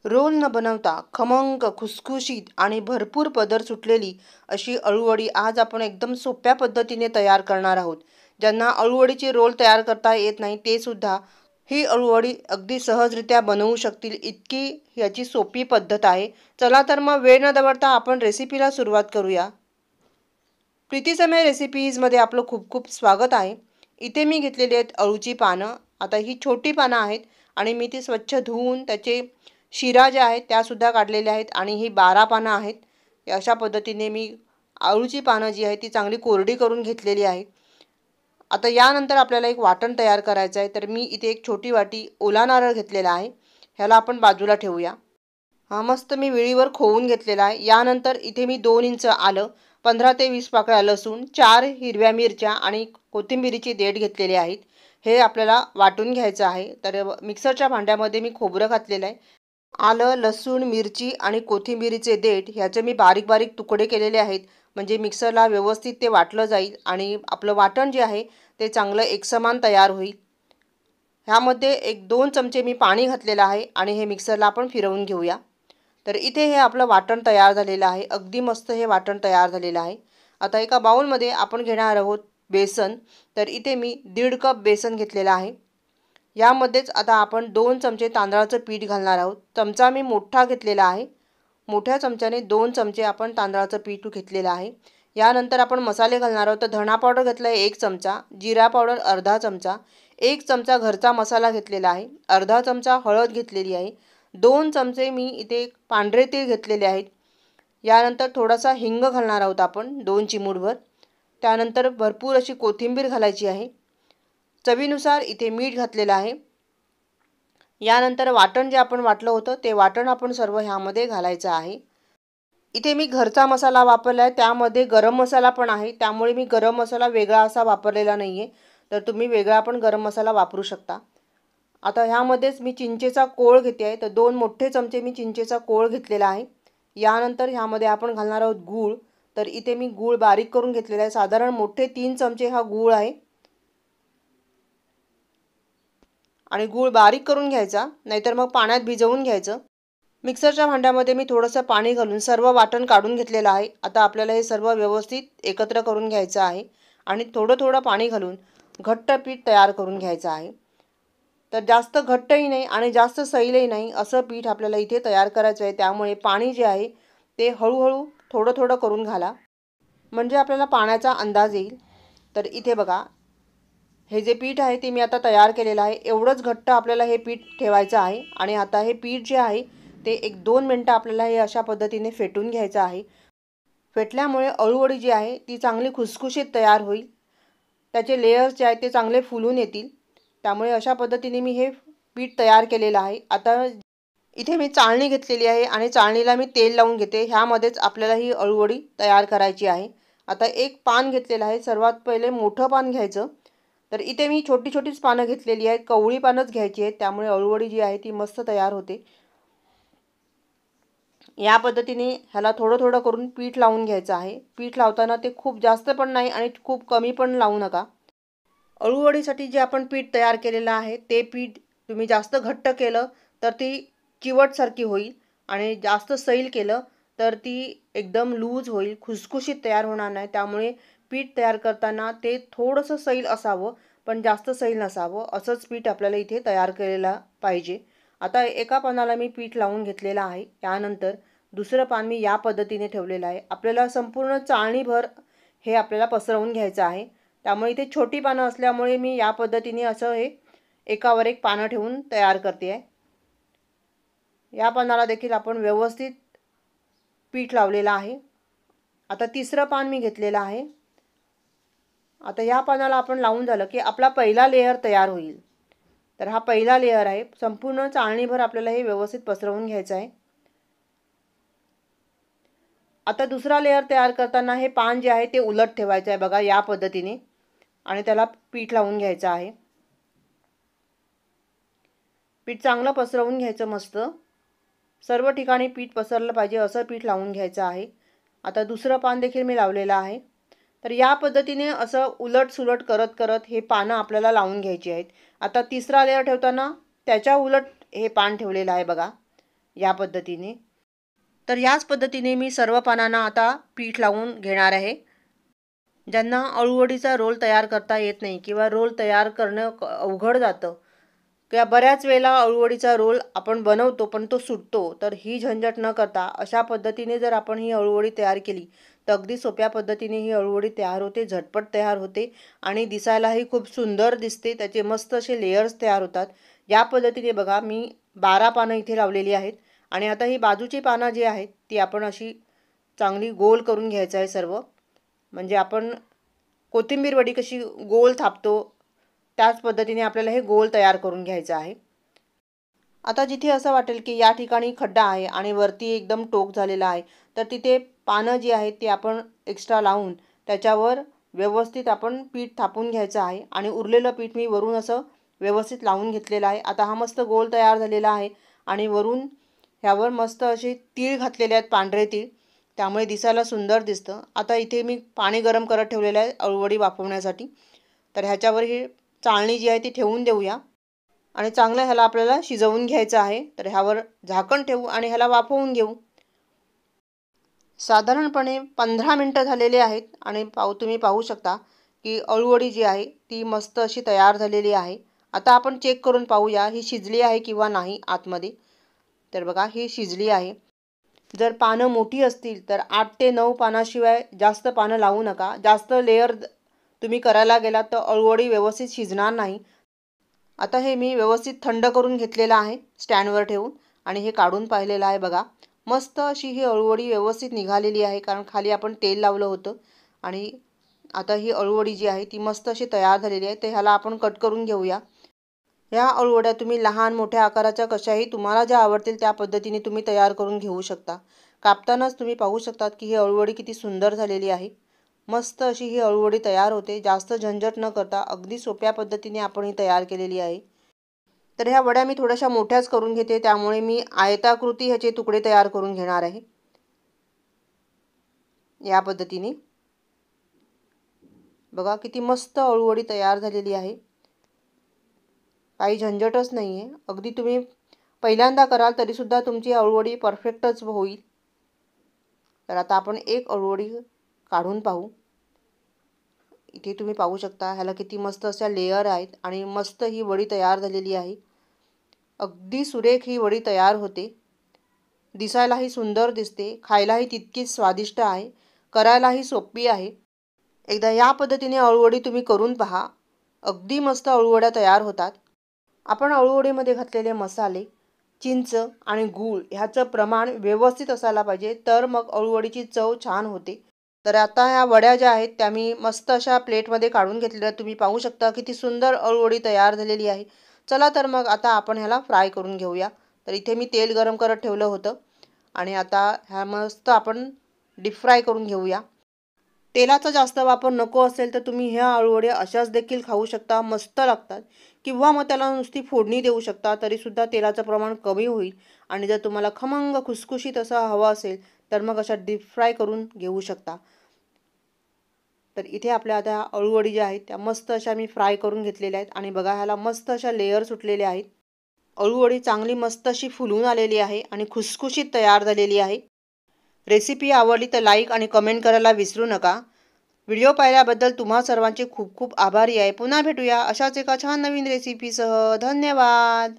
Role न बनवता खमंग, खुसखुशीत आणि भरपूर पदर सुटलेली अशी अळूवडी आज आपण एकदम सोप्या पद्धतीने तयार करणार आहोत. ज्यांना अळूवडीचे रोल तयार करता येत नाही ते सुद्धा ही अळूवडी अगदी सहजरित्या बनवू शकतील, इतकी याची सोपी पद्धत आहे. चला तर मग वेळ न दवडता आपण रेसिपीला सुरुवात करूया. प्रीतीसमय रेसिपीजमध्ये आपलं खूप खूप स्वागत आहे. इथे मी घेतलेली आहेत अळूची पानं. आता ही छोटी पानं आहेत आणि मी ती स्वच्छ धुवून त्याचे शिरा ज्या आहेत त्यासुद्धा काढलेल्या आहेत आणि ही 12 पानं आहेत. अशा पद्धतीने मी अळूची पानं जी आहेत ती चांगली कोरडी करून घेतलेली आहे. आता यानंतर आपल्याला एक वाटण तयार करायचं आहे. तर मी इथे एक छोटी वाटी ओला नारळ घेतलेला आहे. ह्याला आपण बाजूला ठेवूया. हा मस्त मी विळीवर खोवून घेतलेला आहे. यानंतर इथे मी 2 इंच आलं, 15 ते 20 पाकळ्या लसूण, 4 हिरव्या मिरच्या आणि कोथिंबिरीची देठ घेतलेली आहेत. हे आपल्याला वाटून घ्यायचं आहे. तर मिक्सरच्या भांड्यामध्ये मी खोबरं घातलेलं आहे. आलं, लसूण, मिरची आणि कोथिंबिरीचे देठ ह्याचे मी बारीक बारीक तुकडे केलेले आहेत. म्हणजे मिक्सरला व्यवस्थित ते वाटलं जाईल आणि आपलं वाटण जे आहे ते चांगलं एकसमान तयार होईल. ह्यामध्ये 1-2 चमचे मी पाणी घातलेलं आहे आणि हे मिक्सरला आपण फिरवून घेऊया. तर इथे हे आपलं वाटण तयार झालेलं आहे. अगदी मस्त हे वाटण तयार झालेलं आहे. आता एका बाउलमध्ये आपण घेणार आहोत बेसन. तर इथे मी 1.5 कप बेसन घेतलेलं आहे. यामध्येच आता आपण 2 चमचे तांदळाचं पीठ घालणार आहोत. चमचा मी मोठा घेतलेला आहे. मोठ्या चमच्याने 2 चमचे आपण तांदळाचं पीठ घेतलेलं आहे. यानंतर आपण मसाले घालणार आहोत. तर धणा पावडर घेतला आहे 1 चमचा, जिरा पावडर अर्धा चमचा, 1 चमचा घरचा मसाला घेतलेला आहे, अर्धा चमचा हळद घेतलेली आहे, 2 चमचे मी इथे पांढरे तीळ घेतलेले आहेत. यानंतर थोडासा हिंग घालणार आहोत आपण 2 चिमूटभर. त्यानंतर भरपूर अशी कोथिंबीर घालायची आहे. चवीनुसार इथे मीठ घातलेलं आहे. यानंतर वाटण जे आपण वाटलं होतं ते वाटण आपण सर्व ह्यामध्ये घालायचं आहे. इथे मी घरचा मसाला वापरला आहे. त्यामध्ये गरम मसाला पण आहे. त्यामुळे मी गरम मसाला वेगळा असा वापरलेला नाही आहे. तर तुम्ही वेगळा पण गरम मसाला वापरू शकता. आता ह्यामध्येच मी चिंचेचा कोळ घेते आहे. तर 2 मोठे चमचे मी चिंचेचा कोळ घेतलेला आहे. यानंतर ह्यामध्ये आपण घालणार आहोत गूळ. तर इथे मी गूळ बारीक करून घेतलेला आहे. साधारण मोठे 3 चमचे हा गूळ आहे आणि गूळ बारीक करून घ्यायचा, नाहीतर मग पाण्यात भिजवून घ्यायचं. मिक्सरच्या भांड्यामध्ये मी थोडंसं पाणी घालून सर्व वाटण काढून घेतलेलं आहे. आता आपल्याला हे सर्व व्यवस्थित एकत्र करून घ्यायचं आहे आणि थोडं थोडं पाणी घालून घट्ट पीठ तयार करून घ्यायचं आहे. तर जास्त घट्टही नाही आणि जास्त सैलही नाही असं पीठ आपल्याला इथे तयार करायचं आहे. त्यामुळे पाणी जे आहे ते हळूहळू थोडं थोडं करून घाला, म्हणजे आपल्याला पाण्याचा अंदाज येईल. तर इथे बघा, हे जे पीठ आहे ते मी आता तयार केलेलं आहे. एवढंच घट्ट आपल्याला हे पीठ ठेवायचं आहे आणि आता हे पीठ जे आहे ते 1-2 मिनटं आपल्याला हे अशा पद्धतीने फेटून घ्यायचं आहे. फेटल्यामुळे अळूवडी जी आहे ती चांगली खुसखुशीत तयार होईल. त्याचे लेयर्स जे आहेत ते चांगले फुलून येतील. त्यामुळे अशा पद्धतीने मी हे पीठ तयार केलेलं आहे. आता इथे मी चाळणी घेतलेली आहे आणि चाळणीला मी तेल लावून घेते. ह्यामध्येच आपल्याला ही अळूवडी तयार करायची आहे. आता एक पान घेतलेलं आहे. सर्वात पहिले मोठं पान घ्यायचं. तर इथे मी छोटी छोटीच पानं घेतलेली आहेत. कवळी पानंच घ्यायची आहेत. त्यामुळे अळूवडी जी आहे ती मस्त तयार होते. या पद्धतीने ह्याला थोडं थोडं करून पीठ लावून घ्यायचं आहे. पीठ लावताना ते खूप जास्त पण नाही आणि खूप कमी पण लावू नका. अळूवडीसाठी जे आपण पीठ तयार केलेलं आहे ते पीठ तुम्ही जास्त घट्ट केलं तर ती चिवटसारखी होईल आणि जास्त सैल केलं तर ती एकदम लूज होईल, खुसखुशीत तयार होणार नाही. त्यामुळे पीठ तयार करताना ते थोडंसं सैल असावं पण जास्त सैल नसावं, असंच पीठ आपल्याला इथे तयार केलेलं पाहिजे. आता एका पानाला मी पीठ लावून घेतलेलं आहे. त्यानंतर दुसरं पान मी या पद्धतीने ठेवलेलं आहे. आपल्याला संपूर्ण चाळणीभर हे आपल्याला पसरवून घ्यायचं आहे. त्यामुळे इथे छोटी पानं असल्यामुळे मी या पद्धतीने असं हे एकावर एक पानं ठेवून तयार करते आहे. या पानाला देखील आपण व्यवस्थित पीठ लावलेलं आहे. आता तिसरं पान मी घेतलेलं आहे. आता या पानाला आपण लावून झालं की आपला पहिला लेयर तयार होईल. तर हा पहिला लेयर आहे. संपूर्ण चाळणीभर आपल्याला हे व्यवस्थित पसरवून घ्यायचं आहे. आता दुसरा लेयर तयार करताना हे पान जे आहे ते उलट ठेवायचं आहे बघा, या पद्धतीने, आणि त्याला पीठ लावून घ्यायचं आहे. पीठ चांगलं पसरवून घ्यायचं मस्त. सर्व ठिकाणी पीठ पसरलं पाहिजे असं पीठ लावून घ्यायचं आहे. आता दुसरं पान देखील मी लावलेलं आहे. तर या पद्धतीने असं उलट सुलट करत करत हे पानं आपल्याला लावून घ्यायची आहेत. आता तिसरा लेयर ठेवताना त्याच्या उलट हे पान ठेवलेलं आहे बघा. या पद्धतीने. तर याच पद्धतीने मी सर्व पानांना आता पीठ लावून घेणार आहे. ज्यांना अळूवडीचा रोल तयार करता येत नाही किंवा रोल तयार करणं अवघड जातं किंवा बऱ्याच वेळेला अळूवडीचा रोल आपण बनवतो पण तो सुटतो, तर ही झंझट न करता अशा पद्धतीने जर आपण ही अळूवडी तयार केली तर अगदी सोप्या पद्धतीने ही अळूवडी तयार होते, झटपट तयार होते आणि दिसायलाही खूप सुंदर दिसते. त्याचे मस्त असे लेयर्स तयार होतात. या पद्धतीने बघा मी 12 पानं इथे लावलेली आहेत आणि आता ही बाजूची पानं जी आहेत ती आपण अशी चांगली गोल करून घ्यायचं आहे सर्व. म्हणजे आपण कोथिंबीर वडी कशी गोल थापतो त्याच पद्धतीने आपल्याला हे गोल तयार करून घ्यायचं आहे. आता जिथे असं वाटेल की या ठिकाणी खड्डा आहे आणि वरती एकदम टोक झालेला आहे, तर तिथे पानं जी आहेत ती आपण एक्स्ट्रा लावून त्याच्यावर व्यवस्थित आपण पीठ थापून घ्यायचं आहे आणि उरलेलं पीठ मी वरून असं व्यवस्थित लावून घेतलेलं आहे. आता हा मस्त गोल तयार झालेला आहे आणि वरून ह्यावर मस्त असे तीळ घातलेले आहेत, पांढरे तीळ, त्यामुळे दिसायला सुंदर दिसतं. आता इथे मी पाणी गरम करत ठेवलेलं आहे अळूवडी वाफवण्यासाठी. तर ह्याच्यावर ही चाळणी जी आहे ती ठेवून देऊया आणि चांगलं ह्याला आपल्याला शिजवून घ्यायचं आहे. तर ह्यावर झाकण ठेवू आणि ह्याला वाफवून घेऊ. साधारणपणे 15 मिनटं झालेले आहेत आणि तुम्ही पाहू शकता की अळूवडी जी आहे ती मस्त अशी तयार झालेली आहे. आता आपण चेक करून पाहूया ही शिजली आहे किंवा नाही आतमध्ये. तर बघा ही शिजली आहे. जर पानं मोठी असतील तर 8 ते 9 पानाशिवाय जास्त पानं लावू नका. जास्त लेयर तुम्ही करायला गेलात तर अळूवडी व्यवस्थित शिजणार नाही. आता हे मी व्यवस्थित थंड करून घेतलेलं आहे स्टँडवर ठेवून आणि हे काढून पाहिलेलं आहे बघा. मस्त अशी ही अळूवडी व्यवस्थित निघालेली आहे कारण खाली आपण तेल लावलं होतं आणि आता ही अळूवडी जी आहे ती मस्त अशी तयार झालेली आहे. तर ह्याला आपण कट करून घेऊया. ह्या अळूवड्या तुम्ही लहान मोठ्या आकाराच्या कशाही तुम्हाला ज्या आवडतील त्या पद्धतीने तुम्ही तयार करून घेऊ शकता. कापतानाच तुम्ही पाहू शकतात की ही अळूवडी किती सुंदर झालेली आहे. मस्त अशी ही अळूवडी तयार होते. जास्त झंझट न करता अगदी सोप्या पद्धतीने आपण ही तयार केलेली आहे. तर ह्या वड्या मी थोड्याशा मोठ्याच करून घेते, त्यामुळे मी आयताकृती ह्याचे तुकडे तयार करून घेणार आहे. या पद्धतीने बघा किती मस्त अळूवडी तयार झालेली आहे. काही झंझटच नाही आहे. अगदी तुम्ही पहिल्यांदा कराल तरीसुद्धा तुमची अळूवडी परफेक्टच होईल. तर आता आपण एक अळूवडी काढून पाहू. इथे तुम्ही पाहू शकता ह्याला किती मस्त अशा लेयर आहेत आणि मस्त ही वडी तयार झालेली आहे. अगदी सुरेख ही वडी तयार होते. दिसायलाही सुंदर दिसते, खायलाही तितकीच स्वादिष्ट आहे, करायलाही सोपी आहे. एकदा या पद्धतीने अळूवडी तुम्ही करून पहा. अगदी मस्त अळूवड्या तयार होतात. आपण अळूवडीमध्ये घातलेले मसाले, चिंच आणि गूळ ह्याचं प्रमाण व्यवस्थित असायला पाहिजे, तर मग अळूवडीची चव छान होते. तर आता ह्या वड्या ज्या आहेत त्या मी मस्त अशा प्लेटमध्ये काढून घेतलेल्या. तुम्ही पाहू शकता किती सुंदर अळूवडी तयार झालेली आहे. चला तर मग आता आपण ह्याला फ्राय करून घेऊया. तर इथे मी तेल गरम करत ठेवलं होतं आणि आता ह्या मस्त आपण डीप फ्राय करून घेऊया. तेलाचा जास्त वापर नको असेल तर तुम्ही ह्या अळूवड्या अशाच देखील खाऊ शकता, मस्त लागतात. किंवा मग त्याला नुसती फोडणी देऊ शकता, तरीसुद्धा तेलाचं प्रमाण कमी होईल. आणि जर तुम्हाला खमंग खुसखुशीत असा हवा असेल तर मग अशा डीप फ्राय करून घेऊ शकता. तर इथे आपल्या आता अळूवडी ज्या आहेत त्या मस्त अशा मी फ्राय करून घेतलेल्या आहेत आणि बघा ह्याला मस्त अशा लेयर सुटलेल्या आहेत. अळूवडी चांगली मस्त अशी फुलून आलेली आहे आणि खुसखुशीत तयार झालेली आहे. रेसिपी आवडली तर लाईक आणि कमेंट करायला विसरू नका. व्हिडिओ पाहिल्याबद्दल तुम्हा सर्वांचे खूप खूप आभारी आहे. पुन्हा भेटूया अशाच एका छान नवीन रेसिपीसह. धन्यवाद.